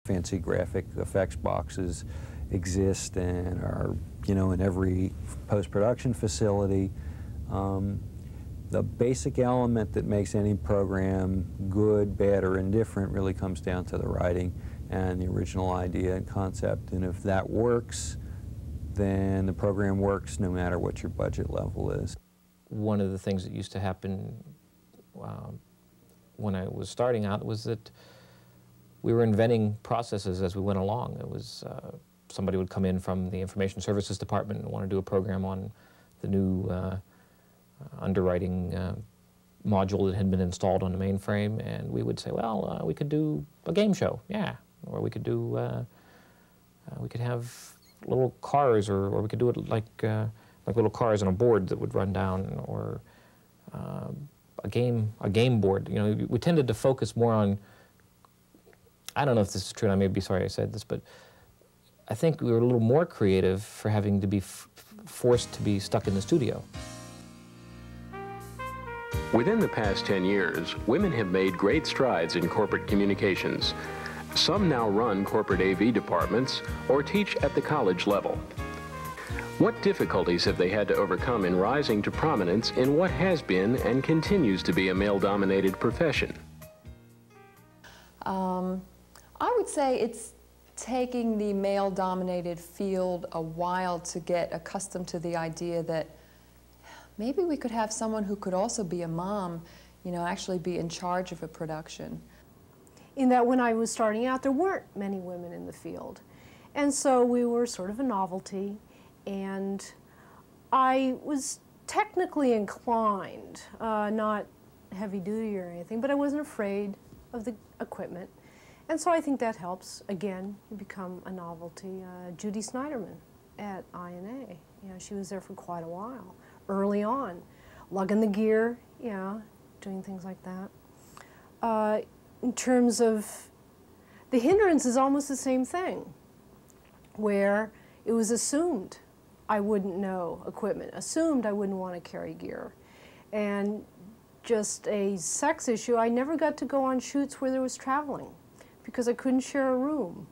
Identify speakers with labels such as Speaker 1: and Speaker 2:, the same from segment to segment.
Speaker 1: Fancy graphic effects boxes exist and are, you know, in every post-production facility. The basic element that makes any program good, bad, or indifferent really comes down to the writing and the original idea and concept. And if that works, then the program works no matter what your budget level is.
Speaker 2: One of the things that used to happen when I was starting out was that we were inventing processes as we went along. It was somebody would come in from the Information Services Department and want to do a program on the new underwriting module that had been installed on the mainframe, and we would say, well, we could do a game show, yeah, or we could do, we could have little cars, or we could do it like little cars on a board that would run down, or a game board. You know, we tended to focus more on, I don't know if this is true, and I may be sorry I said this, but I think we were a little more creative for having to be forced to be stuck in the studio.
Speaker 3: Within the past 10 years, women have made great strides in corporate communications. Some now run corporate AV departments or teach at the college level. What difficulties have they had to overcome in rising to prominence in what has been and continues to be a male-dominated profession?
Speaker 4: I would say it's taking the male-dominated field a while to get accustomed to the idea that maybe we could have someone who could also be a mom, you know, actually be in charge of a production.
Speaker 5: In that when I was starting out, there weren't many women in the field. And so we were sort of a novelty, and I was technically inclined, not heavy-duty or anything, but I wasn't afraid of the equipment. And so I think that helps. Again, you become a novelty. Judy Snyderman at INA, you know, she was there for quite a while. Early on, lugging the gear, yeah, doing things like that. In terms of the hindrance is almost the same thing, where it was assumed I wouldn't know equipment, assumed I wouldn't want to carry gear. And just a sex issue, I never got to go on shoots where there was traveling because I couldn't share a room.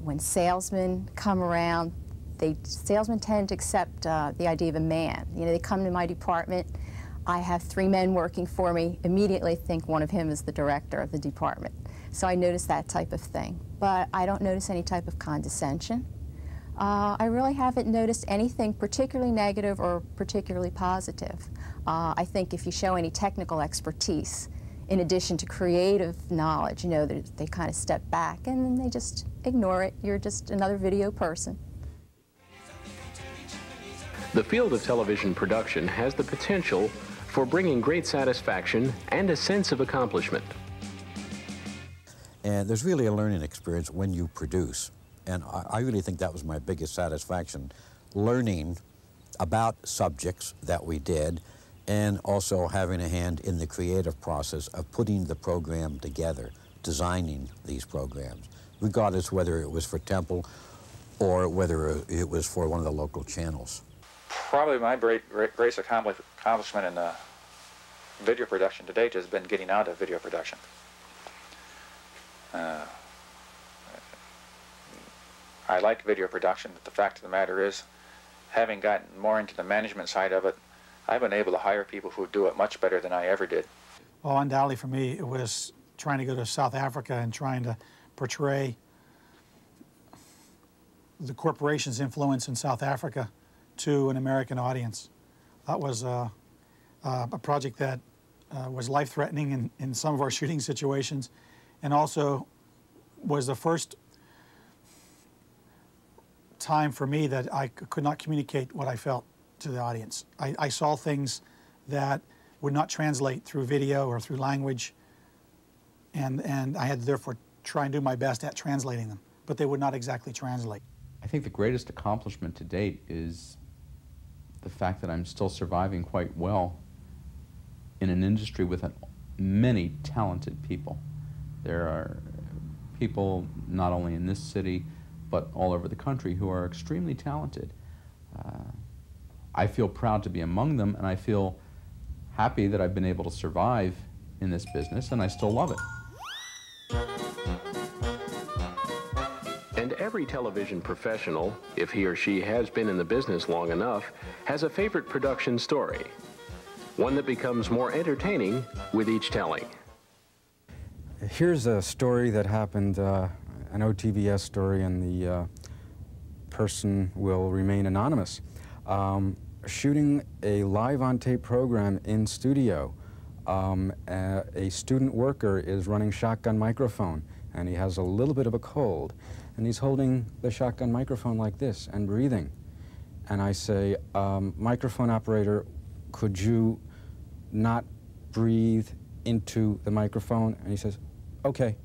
Speaker 6: When salesmen come around, salesmen tend to accept the idea of a man. You know, they come to my department, I have 3 men working for me, immediately think one of him is the director of the department. So I notice that type of thing. But I don't notice any type of condescension. I really haven't noticed anything particularly negative or particularly positive. I think if you show any technical expertise, in addition to creative knowledge, you know, they kind of step back and then they just ignore it. You're just another video person.
Speaker 3: The field of television production has the potential for bringing great satisfaction and a sense of accomplishment.
Speaker 7: And there's really a learning experience when you produce. And I really think that was my biggest satisfaction, learning about subjects that we did and also having a hand in the creative process of putting the program together, designing these programs, regardless whether it was for Temple or whether it was for one of the local channels.
Speaker 8: Probably my greatest accomplishment in video production to date has been getting out of video production. I like video production, but the fact of the matter is, having gotten more into the management side of it, I've been able to hire people who do it much better than I ever did.
Speaker 9: Well, undoubtedly for me, it was trying to go to South Africa and trying to portray the corporation's influence in South Africa to an American audience. That was a project that was life-threatening in some of our shooting situations, and also was the first time for me that I could not communicate what I felt to the audience. I saw things that would not translate through video or through language, and I had to therefore try and do my best at translating them, but they would not exactly translate.
Speaker 10: I think the greatest accomplishment to date is the fact that I'm still surviving quite well in an industry with many talented people. There are people not only in this city but all over the country who are extremely talented. I feel proud to be among them, and I feel happy that I've been able to survive in this business, and I still love it.
Speaker 3: And every television professional, if he or she has been in the business long enough, has a favorite production story. One that becomes more entertaining with each telling.
Speaker 11: Here's a story that happened, an OTVS story, and the person will remain anonymous. Shooting a live-on-tape program in studio. A student worker is running shotgun microphone, and he has a little bit of a cold, and he's holding the shotgun microphone like this and breathing. And I say, microphone operator, could you not breathe into the microphone? And he says, okay.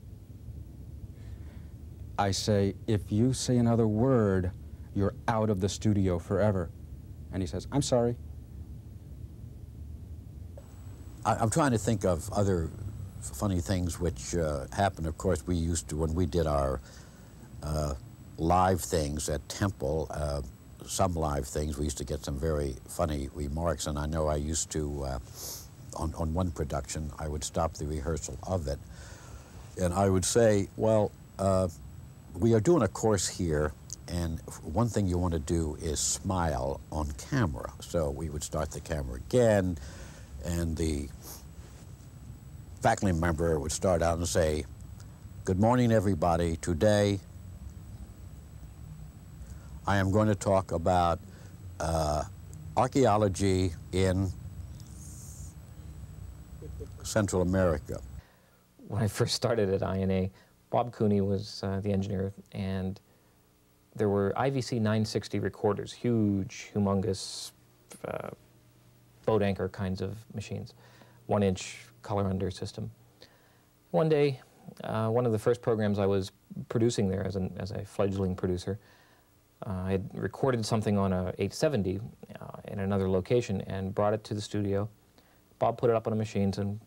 Speaker 11: I say, if you say another word, you're out of the studio forever. And he says, I'm sorry.
Speaker 7: I'm trying to think of other funny things which happened. Of course, we used to, when we did our live things at Temple, some live things, we used to get some very funny remarks. And I know I used to, on one production, I would stop the rehearsal of it, and I would say, well, we are doing a course here, and one thing you want to do is smile on camera. So we would start the camera again, and the faculty member would start out and say, good morning, everybody. Today, I am going to talk about archaeology in Central America.
Speaker 2: When I first started at INA, Bob Cooney was the engineer, and there were IVC 960 recorders, huge, humongous, boat anchor kinds of machines, 1-inch color under system. One day, one of the first programs I was producing there as a fledgling producer, I had recorded something on a 870 in another location and brought it to the studio. Bob put it up on the machines and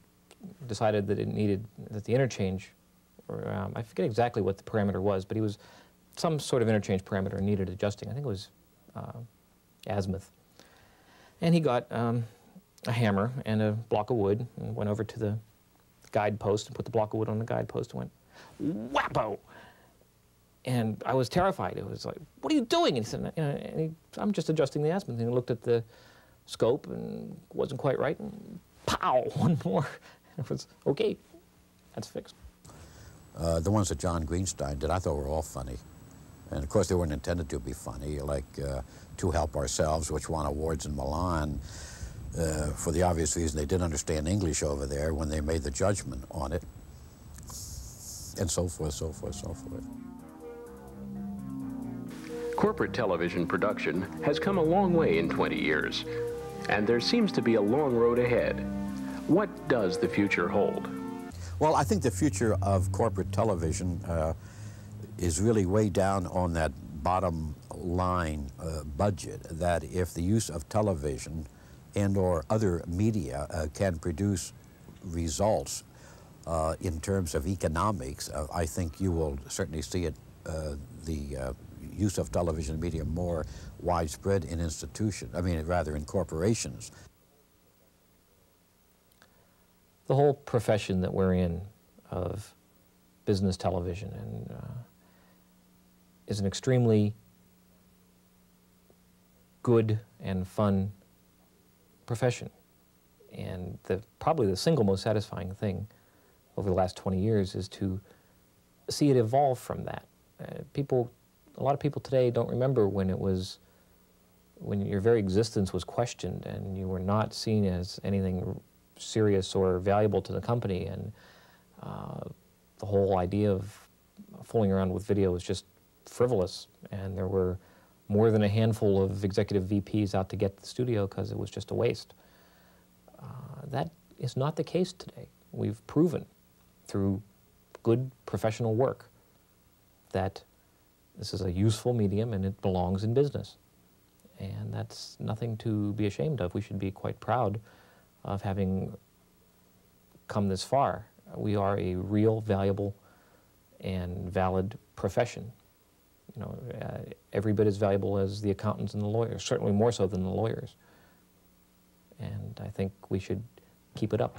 Speaker 2: decided that that the interchange, or I forget exactly what the parameter was, but some sort of interchange parameter needed adjusting. I think it was azimuth. And he got a hammer and a block of wood and went over to the guidepost and put the block of wood on the guidepost and went, whappo! And I was terrified. It was like, what are you doing? And he said, I'm just adjusting the azimuth. And he looked at the scope and wasn't quite right. And pow, one more. And it was, okay, that's fixed.
Speaker 7: The ones that John Greenstein did, I thought were all funny. And of course, they weren't intended to be funny, like To Help Ourselves, which won awards in Milan, for the obvious reason they didn't understand English over there when they made the judgment on it, and so forth, so forth, so forth.
Speaker 3: Corporate television production has come a long way in 20 years, and there seems to be a long road ahead. What does the future hold?
Speaker 7: Well, I think the future of corporate television is really way down on that bottom line budget, that if the use of television and or other media can produce results in terms of economics, I think you will certainly see it, the use of television media more widespread in institutions, in corporations.
Speaker 2: The whole profession that we're in of business television and is an extremely good and fun profession. And probably the single most satisfying thing over the last 20 years is to see it evolve from that. A lot of people today don't remember when your very existence was questioned and you were not seen as anything serious or valuable to the company, and the whole idea of fooling around with video was just frivolous, and there were more than a handful of executive VPs out to get the studio because it was just a waste. That is not the case today. We've proven through good professional work that this is a useful medium and it belongs in business. And that's nothing to be ashamed of. We should be quite proud of having come this far. We are a real, valuable, and valid profession. Every bit as valuable as the accountants and the lawyers, certainly more so than the lawyers. And I think we should keep it up.